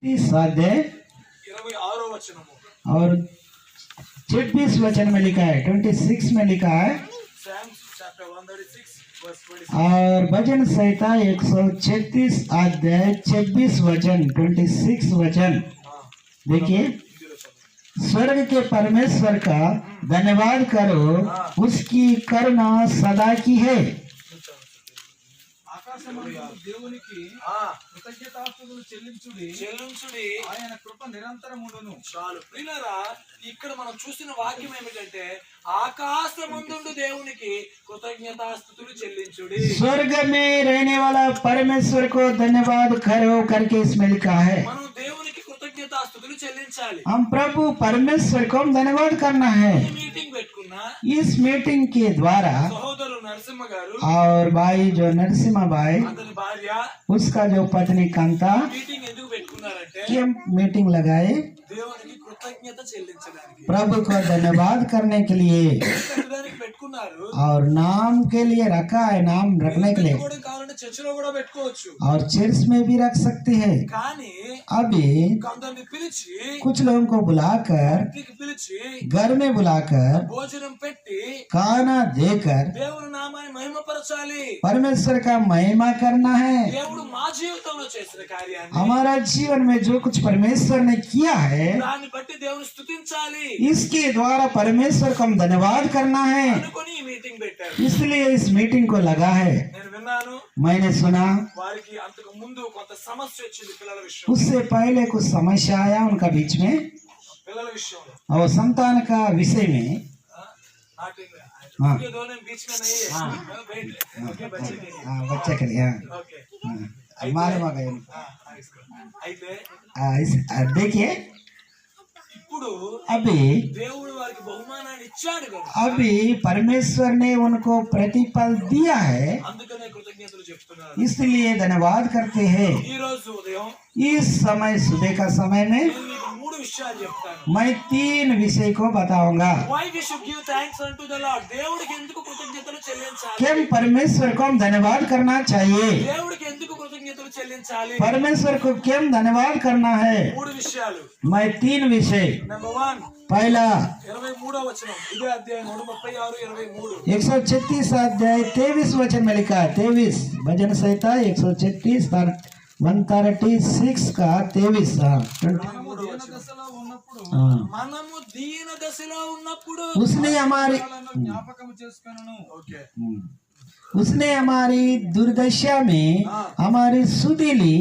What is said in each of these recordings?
अध्याय 26 वचनము और 26 वचन में लिखा है, 26 में लिखा है Psalms chapter 136 verse 26 और भजन संहिता 136 अध्याय 26 वचन 26 वचन देखिए। स्वर्ग के परमेश्वर का धन्यवाद करो, उसकी करुणा सदा की है। ఆకాశమందు దేవునికి కృతజ్ఞతాస్తుతులు చెల్లించుడి ఆయన కృప నిరంతరముండును. చాలు ప్రియులారా, ఇక్కడ మనం చూసిన వాక్యం ఏమిటంటే ఆకాశమందుండు దేవునికి కృతజ్ఞతాస్తుతులు చెల్లించుడి. स्वर्ग में रहने वाला परमेश्वर को धन्यवाद करो करके इसमें लिखा है। మనం దేవునికి కృతజ్ఞతాస్తుతులు చెల్లించాలి. हम प्रभु परमेश्वर को हम धन्यवाद करना है। ఈ మీటింగ్ పెట్టుకున్నా इस मीटिंग के द्वारा సహోదరుడు నరసింహ గారు और भाई जो नरसिम्हा भाई అతని భార్య उसका जो पत्नी कांता మీటింగ్ ఎందుకు పెట్టుకున్నారంటే की हम मीटिंग लगाए దేవునికి కృతజ్ఞత చెల్లించడానికి. प्रभु को धन्यवाद करने के लिए దానికి పెట్టుకున్నారు. और नाम के लिए रखा है, नाम रखने के लिए పెట్టుకోవడం కావాలంటే చర్చిలో కూడా పెట్టుకోవచ్చు. और चर्च में भी रख सकते हैं। కానీ अभी కొందరిని పిలిచి कुछ लोगों को बुलाकर ఇంటికి పిలిచి घर में बुलाकर భోజనం పెట్టి खाना देकर దేవుని నామాన్ని మహిమపరచాలి. परमेश्वर का महिमा करना है। దేవుడు మా జీవితంలో చేసిన కార్యాన్ని हमारा जीवन में जो कुछ परमेश्वर ने किया है దాన్ని బట్టి దేవుని స్తుతించాలి इसके द्वारा परमेश्वर को हम धन्यवाद करना है। అనుకొని ఈ మీటింగ్ పెట్టారు. इसलिए इस मीटिंग को लगा है। నేను విన్నాను मैंने सुना వారికి అంతకు ముందు కొంత సమస్య వచ్చింది పిల్లల విషయం. उससे पहले कुछ समस्या आया उनका बीच में పిల్లల విషయంలో और संतान का विषय में। हाँ। ये दोनों बीच में नहीं है. वेट ओके बच्चे के लिए हाँ, बच्चे के लिए हाँ, ओके हाँ, मालूम आ गया। అయితే देखिए ఇప్పుడు अभी దేవుడు వారికి బహుమానాన్ని ఇచ్చాడు కదా, अभी परमेश्वर ने उनको प्रतिफल दिया है, అందుకనే కృతజ్ఞతలు చెప్తున్నారు. इसलिए धन्यवाद करते हैं। ఈ రోజు ఉదయం इस समय सुबह का समय में నేను మీకు 3 విషయాలు చెప్తాను. मैं 3 विषय को बताऊंगा। Why we should give thanks unto the Lord. దేవుడికి ఎందుకు కృతజ్ఞతలు చెల్లించాలి? कि हम परमेश्वर को हम धन्यवाद करना चाहिए। దేవుడికి ఎందుకు కృతజ్ఞతలు చెల్లించాలి? परमेश्वर को क्यों धन्यवाद करना है? 3 విషయాలు. मैं 3 विषय। నెంబర్ 1 पहला 23వ వచనం. ఇదే అధ్యాయం 36 23. 136 अध्याय 23 वचन में लिखा है। 23 भजन संहिता 136 136 का 23। మనము దీన దశలో ఉన్నప్పుడు మనము దీన దశలో ఉన్నప్పుడు उसने हमारी జ్ఞాపకం చేసుకొనును. ఓకే उसने हमारी दुर्दशा में हमारी सुधि ली,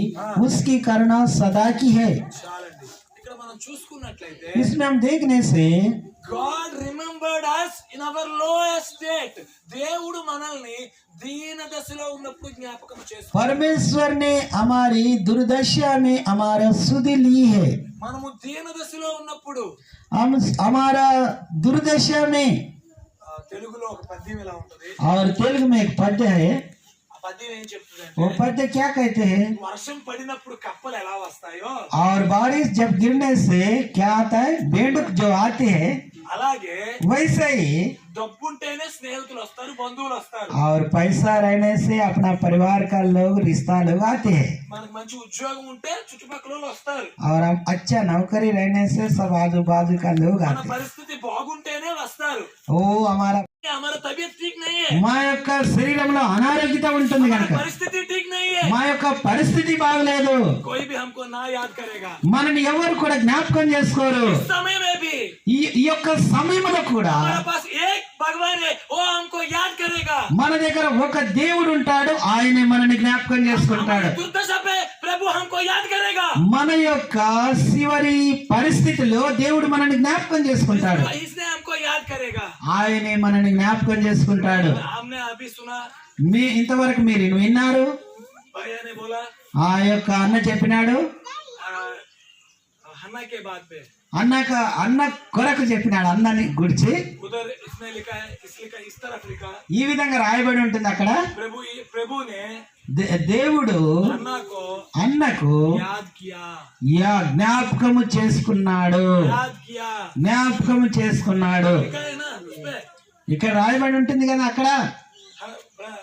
उसकी करुणा सदा की है। చాలండి. ఇక్కడ మనం చూసుకున్నట్లయితే इसमें हम देखने से God remembered us in our lowest state. దేవుడు మనల్ని దీన దశలో ఉన్నప్పుడు జ్ఞాపకం చేసుకున్నాడు. परमेश्वर ने हमारी दुर्दशा में हमारा सुधि ली है। మనము దీన దశలో ఉన్నప్పుడు हम हमारा दुर्दशा में, తెలుగులో ఒక పద్యం ఇలా ఉంటది. और तेलुगु में एक पद्य है। ఆ పద్యం ఏం చెప్తుందంటే, वो पद्य क्या कहते हैं? వర్షం పడినప్పుడు కప్పలు ఎలా వస్తాయో और बारिश जब गिरने से क्या आता है, बेंडुक जो आते हैं, అలాగే वैसे ही డబ్బుంటేనే స్నేహితులు వస్తారు, బంధువులు వస్తారు. और पैसा रहने से अपना परिवार का लोग रिश्ता लोग आते हैं। మనకు మంచి ఉద్యోగం ఉంటే చుట్టుపక్కల వాళ్ళు వస్తారు. और हम अच्छा नौकरी रहने से सब आजू बाजू का लोग మన आते हैं। పరిస్థితి బాగుంటేనే వస్తారు. ఓ हमारा हमारा तबीयत ठीक नहीं है, మా యొక్క శరీరంలో అనారోగ్యత ఉంటుంది हमारी కనుక परिस्थिति ठीक नहीं है, మా యొక్క పరిస్థితి బాగలేదు, कोई भी हमको ना याद करेगा. మనని ఎవరు కూడా జ్ఞాపకం చేసుకోరు। इस समय में भी ఈ యొక్క సమయంలో కూడా हमारे पास एक भगवान है, वो हमको याद करेगा. మన దగ్గర ఒక దేవుడు ఉంటాడు, ఆయనే మనని జ్ఞాపకం చేసుకుంటాడు। हमारी दुर्दशा पे प्रभु हमको याद करेगा. మన యొక్క చివరి పరిస్థితిలో దేవుడు మనని జ్ఞాపకం చేసుకుంటాడు, इसने हमको याद करेगा. ఆయనే మనని జ్ఞాపకం చేసుకుంటాడు। हमने अभी सुना, మీ ఇంతవరకు మీరు విన్నారు, भैया ने बोला ఆ యొక్క అన్న చెప్పినాడు, हन्ना के बाद पे అన్న కొరకు చెప్పినాడు, అన్నని గురించి उधर इसमें लिखा है, इस तरफ लिखा, ఈ విధంగా రాయబడి ఉంటుంది అక్కడ। प्रभु ने దేవుడు हन्ना को అన్నకు याद किया, జ్ఞాపకము చేసుకున్నాడు, याद किया. జ్ఞాపకము చేసుకున్నాడు। लिखा है ना उसपे, ఇక్కడ రాయబడి ఉంటుంది కదా అక్కడ।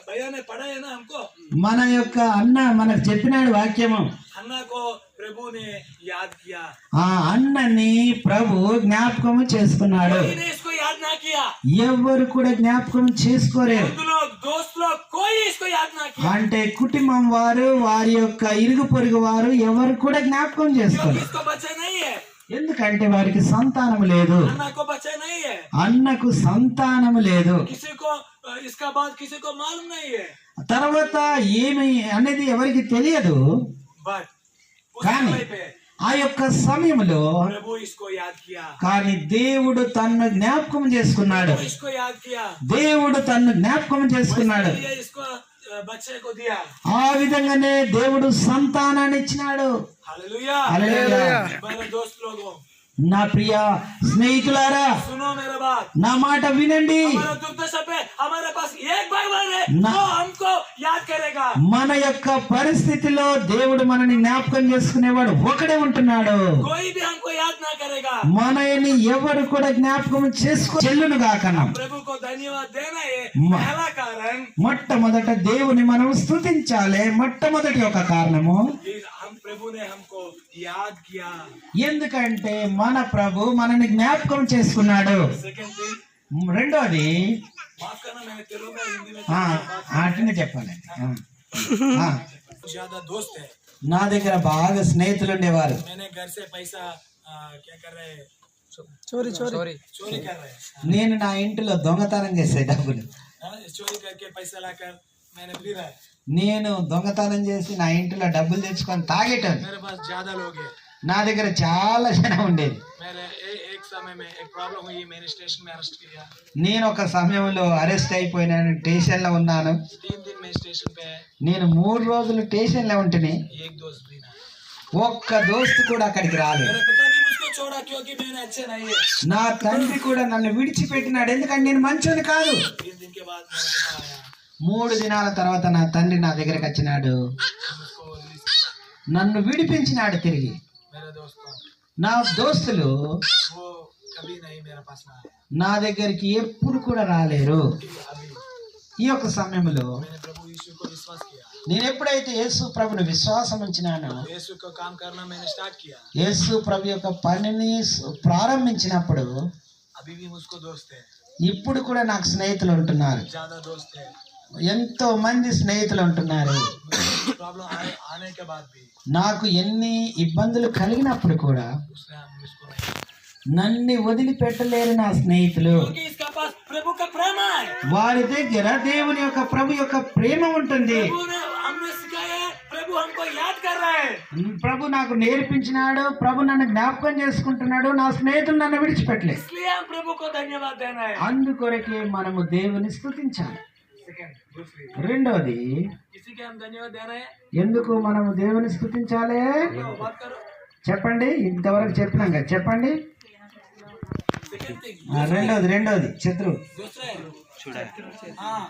भैया ने पढ़ा है ना हमको. మన యొక్క అన్న మనకు చెప్పినాడు వాక్యము. अन्ना को प्रभु ने याद किया, ఆ అన్నని ప్రభు జ్ఞాపకము చేసుకున్నాడు. कोई ने इसको याद ना किया, ఎవరు కూడా జ్ఞాపకం చేసుకోలేరు. लोग दोस्त लोग कोई इसको याद ना किया, అంటే కుటుంబం వారు, వారి యొక్క ఇరుగు పొరుగు వారు ఎవరు కూడా జ్ఞాపకం क्योंकि చేసుకోలేరు. इसको बच्चे नहीं है, ఎందుకంటే వారికి సంతానము లేదు. अन्ना को बच्चे नहीं है, అన్నకు సంతానము లేదు. किसी को इसका बाद किसी को मालूम नहीं है, తర్వాత ఏమి అనేది ఎవరికి తెలియదు. बट उस కానీ समय पे ఆ యొక్క సమయంలో प्रभु इसको याद किया, కానీ దేవుడు తన్ను జ్ఞాపకం చేసుకున్నాడు. प्रभु इसको याद किया, దేవుడు తన్ను జ్ఞాపకం చేసుకున్నాడు. इसलिए इसको बच्चे को दिया। ఆ విధంగానే దేవుడు సంతానాన్ని ఇచ్చినాడు. हालेलुया। హల్లెలూయా. मेरे दोस्त लोगों, నా ప్రియ స్నేహితులారా, सुनो मेरा बात, నా మాట వినండి. हमारा दुर्दशा पे हमारे पास एक बाइबल है, ना- वो हमको याद करेगा। మన యొక్క పరిస్థితిలో దేవుడు మనని జ్ఞాపకం చేసుకునేవాడు ఒకడే ఉంటున్నాడు. कोई भी हमको याद ना करेगा। మనని ఎవరు కూడా జ్ఞాపకం చేసుకో చెల్లును గాకనం. प्रभु को धन्यवाद देना है मा- पहला कारण, మొట్టమొదట దేవుని మనం స్తుతించాలి. మొట్టమొదటి ఒక కారణము कि हम प्रभु ने हमको याद किया। ఎందుకంటే మన ప్రభు మనని జ్ఞాపకం చేసుకున్నాడు. सेकंड थिंग, రెండోది माफ करना मैंने तेलुगु में हिंदी में అట్లనే చెప్పాలి. ज्यादा दोस्त है, నా దగ్గర బాగా స్నేహితులు ఉండేవారు. मैंने घर से पैसा क्या कर रहे हैं, చోరీ चोरी कर रहे हैं, నేను నా ఇంటిలో దొంగతనం చేసే డబ్బులు चोरी करके पैसा लाकर मैंने पी रहा है। నేను దొంగతనం చేసి నా ఇంటిలో డబ్బులు తెచ్చుకొని తాగేటాను. मेरे पास ज्यादा लोग हैं, నా దగ్గర చాలా జనం ఉండేది. मेरे एक समय में एक प्रॉब्लम हुई, मैंने स्टेशन में अरेस्ट किया, నేను ఒక సమయంలో అరెస్ట్ అయిపోయినాను, స్టేషన్లో ఉన్నాను. 3 दिन में स्टेशन पे నేను 3 రోజులు స్టేషన్లో ఉంటుని एक दोस्त भी ना, ఒక్క దోస్తు కూడా అక్కడికి రాలేదు. मेरे पिता भी मुझको छोड़ा क्योंकि मैंने अच्छे नहीं है। నా తండ్రి కూడా నన్ను విడిచిపెట్టినాడు, ఎందుకంటే నేను మంచోని కాదు. 3 दिन के बाद मेरा पिता आया, 3 దినాల తర్వాత నా తండ్రి నా దగ్గరకు వచ్చినాడు, मुझको रिलीज किया। నన్ను విడిపించినాడు తిరిగి. मेरे दोस्तों, నా దోస్తులు वो कभी नहीं मेरे पास ना आया, నా దగ్గరికి ఎప్పుడు కూడా రాలేరు. अभी ఈ యొక్క సమయంలో मैंने प्रभु यीशु को विश्वास किया, నేను ఎప్పుడైతే యేసు ప్రభుని విశ్వాసం ఉంచినానో, यीशु को काम करना मैंने स्टार्ट किया, యేసు ప్రభు యొక్క పనిని ప్రారంభించినప్పుడు अभी भी मुझको दोस्त है, ఇప్పుడు కూడా నాకు స్నేహితులు ఉంటున్నారు. ज्यादा दोस्त है। ఎంతో మంది స్నేహితులు ఉంటున్నారు. प्रॉब्लम आने के बाद भी నాకు ఎన్ని ఇబ్బందులు కలిగినప్పుడు కూడా उसने मुझको नहीं, నన్ను వదిలిపెట్టలేరు నా స్నేహితులు. क्योंकि इसका पास प्रभु का प्रेम है। వారి దగ్గర దేవుని యొక్క ప్రభు యొక్క ప్రేమ ఉంటుంది. प्रभु ने हमने सिखाया है, प्रभु हमको याद कर रहा है, ప్రభు నాకు నేర్పించినాడు, ప్రభు నన్ను జ్ఞాపకం చేసుకుంటున్నాడు, నా స్నేహితులు నన్ను విడిచిపెట్టలేదు. इसलिए हम प्रभु को धन्यवाद देना है। అందుకొరకే మనము దేవుని స్తుతించాలి. सेकंड, दूसरी, రెండోది, किसी के हम धन्यवाद दे रहे हैं, ఎందుకు మనము దేవుని స్తుతించాలి तो बात करो। చెప్పండి. ఇంతవరకు చెప్పినాం కదా, చెప్పండి. सेकंड थिंग, రెండోది శత్రు दूसरा है, हाँ,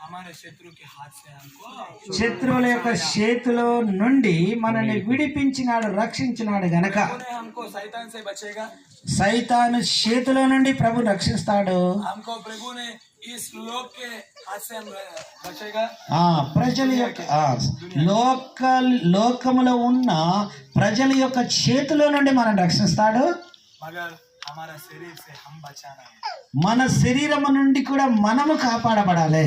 हमारे शत्रु के हाथ से हमको శత్రువుల యొక్క చేతిలో నుండి మనల్ని విడిపించినాడు, రక్షించినాడు గనక प्रभु ने हमको शैतान से बचेगा, సైతాను చేతిలో నుండి ప్రభు రక్షిస్తాడు. हमको प्रभु ने इस लोक के हाथ से हम बचेगा, ప్రజల యొక్క లోకములో ఉన్న ప్రజల యొక్క చేతిలో నుండి మనం రక్షిస్తాడు. मगर हमारा शरीर से हम बचाना है, మన శరీరము నుండి కూడా మనము కాపాడబడాలి.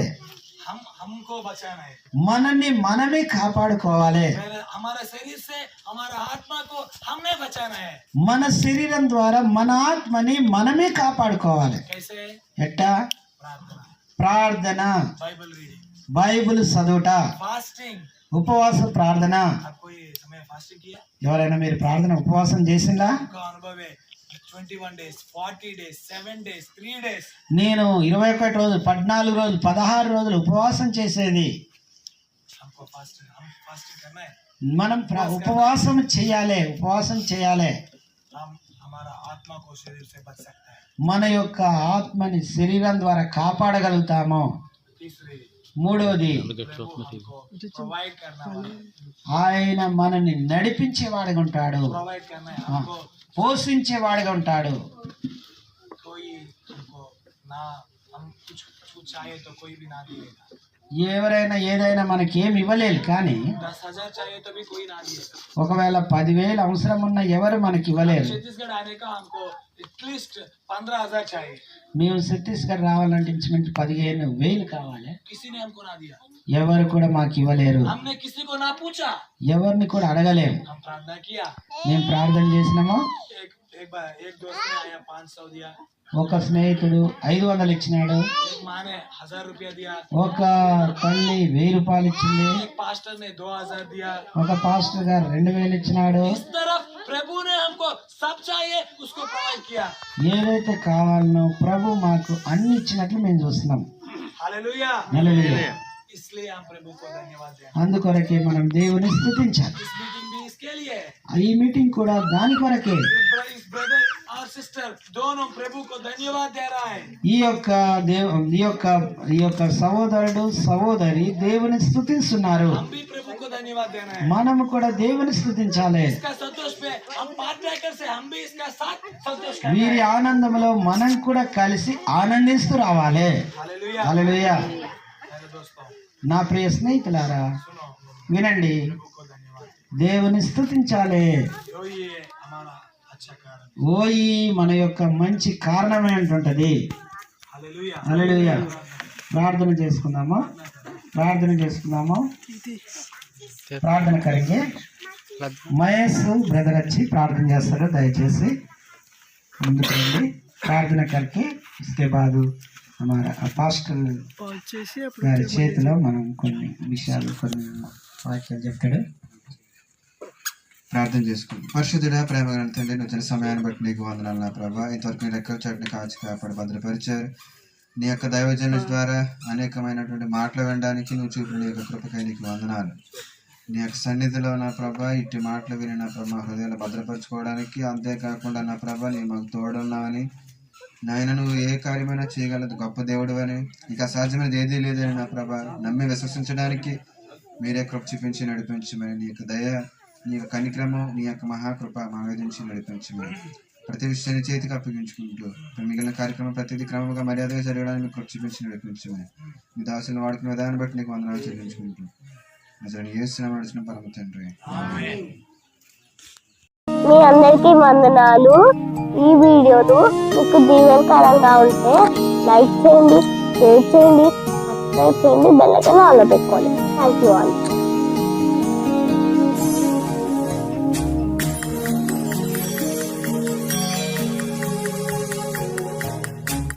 हमको बचाना है, మనల్ని మనమే కాపాడుకోవాలి. हमारा शरीर से हमारा आत्मा को हमने बचाना है। మన శరీరం ద్వారా మన ఆత్మని మనమే కాపాడుకోవాలి. कैसे? ఎట్టా? प्रार्थना, ప్రార్థన, बाइबल रीडिंग, బైబిల్ చదువుట, फास्टिंग। ఉపవాస ప్రార్థన. आप कोई समय फास्टिंग किया? ఎవరైనా మీరు ప్రార్థన ఉపవాసం చేసిందా? आपका अनुभव है 21 days, 40 days, 7 days, 3 days। నేను 21 రోజులు, 14 రోజులు, 16 రోజులు ఉపవాసం చేసేది. हमको फास्टिंग करना है। మనం ఉపవాసం చేయాలి, ఉపవాసం చేయాలి. हम हमारा आत्मा को शरीर से बच सकता है। మన యొక్క ఆత్మని శరీరం ద్వారా కాపాడగలుగుతాము. तीसरी, మూడవది, प्रोवाइड करना वाला, ఆయన మనని నడిపించేవాడిగా ఉంటాడు, प्रोवाइड करना है हमको। పోషించేవాడిగా ఉంటాడు. कोई हमको ना, हम कुछ चाहे तो कोई भी ना देगा। ఎవరైనా ఏదైనా మనకి ఏమి ఇవ్వలేదు, కానీ 10,000 चाहिए तो भी कोई ना दिएगा। ఒకవేళ 10,000 అవసరం ఉన్న ఎవరు మనకి ఇవ్వలేరు. छत्तीसगढ़ आने का हमको एटलीस्ट 15,000 चाहिए। మేము ఛత్తీస్గఢ్ రావాలంటే ఇంచుమించు 15,000 కావాలి. किसी ने हमको ना दिया, ఎవరు కూడా మాకు ఇవ్వలేరు. हमने किसी को ना पूछा, ఎవరిని కూడా అడగలేము. हम प्रार्थना किया। మేము ప్రార్థన చేసినాము. एक दोस्त ने आया 500 दिया, ఒక స్నేహితుడు 500 ఇచ్చినాడు. एक माँ ने 1,000 रुपया दिया, ఒక తల్లి 1,000 రూపాయలు ఇచ్చింది. एक पास्टर ने 2,000 दिया। ఒక పాస్టర్ గారు 2,000 ఇచ్చినాడు. इस तरफ प्रभु ने हमको सब चाहिए उसको प्रोवाइड किया। ఏదైతే కావాలనో ప్రభు మాకు అన్ని ఇచ్చినట్లు మేము చూస్తున్నాం. हालेलुया। హల్లెలూయా. इसलिए हम प्रभु को धन्यवाद दें। అందుకొరకే మనం దేవుని స్తుతించాలి. इस मीटिंग भी इसके लिए, ఈ మీటింగ్ కూడా దాని కొరకే. इस ब्रदर और सिस्टर दोनों प्रभु को धन्यवाद दे रहा है। ఈ యొక్క సహోదరుడు సహోదరి దేవుని స్తుతిస్తున్నారు. हम भी प्रभु को धन्यवाद देना है। మనము కూడా దేవుని స్తుతించాలి. इसका संतोष पे हम पार्टनर से हम भी इसका साथ संतोष करें। వీరి ఆనందంలో మనం కూడా కలిసి ఆనందిస్తూ రావాలి. हालेलुया। హల్లెలూయా. मेरे दोस्तों నా ప్రియ స్నేహితులారా सुनो, వినండి, प्रभु को धन्यवाद। దేవుని స్తుతించాలి. जो ये हमारा अच्छा कारण। ఓయి మన యొక్క మంచి కారణమే అంటుంటది. हालेलुया। హల్లెలూయా. ప్రార్థన చేసుకుందాము. ప్రార్థన కరిగే మహేష్ బ్రదర్ వచ్చి ప్రార్థన చేస్తారు. దయచేసి ముందుకు రండి. ప్రార్థన కరికి ఇస్తే బాదు हमारा పాస్టర్ గారి చేతిలో మనం కొన్ని విషయాలు కొన్ని వాక్యాలు చెప్తాడు. ప్రార్థన చేసుకుంటాం. పరిశుద్ధుడా, ప్రేమ తండ్రి, నూతన సమయాన్ని బట్టి నీకు వందనాలు నా ప్రభా. ఇంతవరకు నీ రెక్కల చాటుని కాచి కాపాడి భద్రపరిచారు. నీ యొక్క దైవజనుల ద్వారా అనేకమైనటువంటి మాటలు వినడానికి నువ్వు చూపిన నీ యొక్క కృపకై నీకు వందనాలు. నీ యొక్క సన్నిధిలో నా ప్రభా ఇట్టి మాటలు విని నా ప్రభా హృదయాలు భద్రపరచుకోవడానికి, అంతేకాకుండా నా ప్రభా నీ మాకు తోడున్నావని, నాయన నువ్వు ఏ కార్యమైనా చేయగలదు గొప్ప దేవుడు అని, ఇక అసాధ్యమైనది ఏదీ లేదని నా ప్రభా నమ్మి విశ్వసించడానికి మీరే కృప చూపించి నడిపించమని, నీ యొక్క దయ, నీ యొక్క కనిక్రమం, నీ యొక్క మహాకృప మా మీద నుంచి నడిపించమని ప్రతి విషయాన్ని చేతికి అప్పగించుకుంటూ మిగిలిన కార్యక్రమం ప్రతిదీ క్రమంగా మర్యాదగా జరగడానికి మీకు కృప చూపించి నడిపించమని, మీ దాసులను వాడుకునే విధానం బట్టి నీకు వందనాలు చెల్లించుకుంటూ అసలు యేసునామములో నడిచిన పరమ తండ్రి. మీ అందరికీ వందనాలు. ఈ వీడియోలు మీకు దీవెనకరంగా ఉంటే లైక్ చేయండి, షేర్ చేయండి, సబ్స్క్రైబ్ చేయండి, బెల్ ఐకాన్ ఆన్లో పెట్టుకోండి. Thank you all.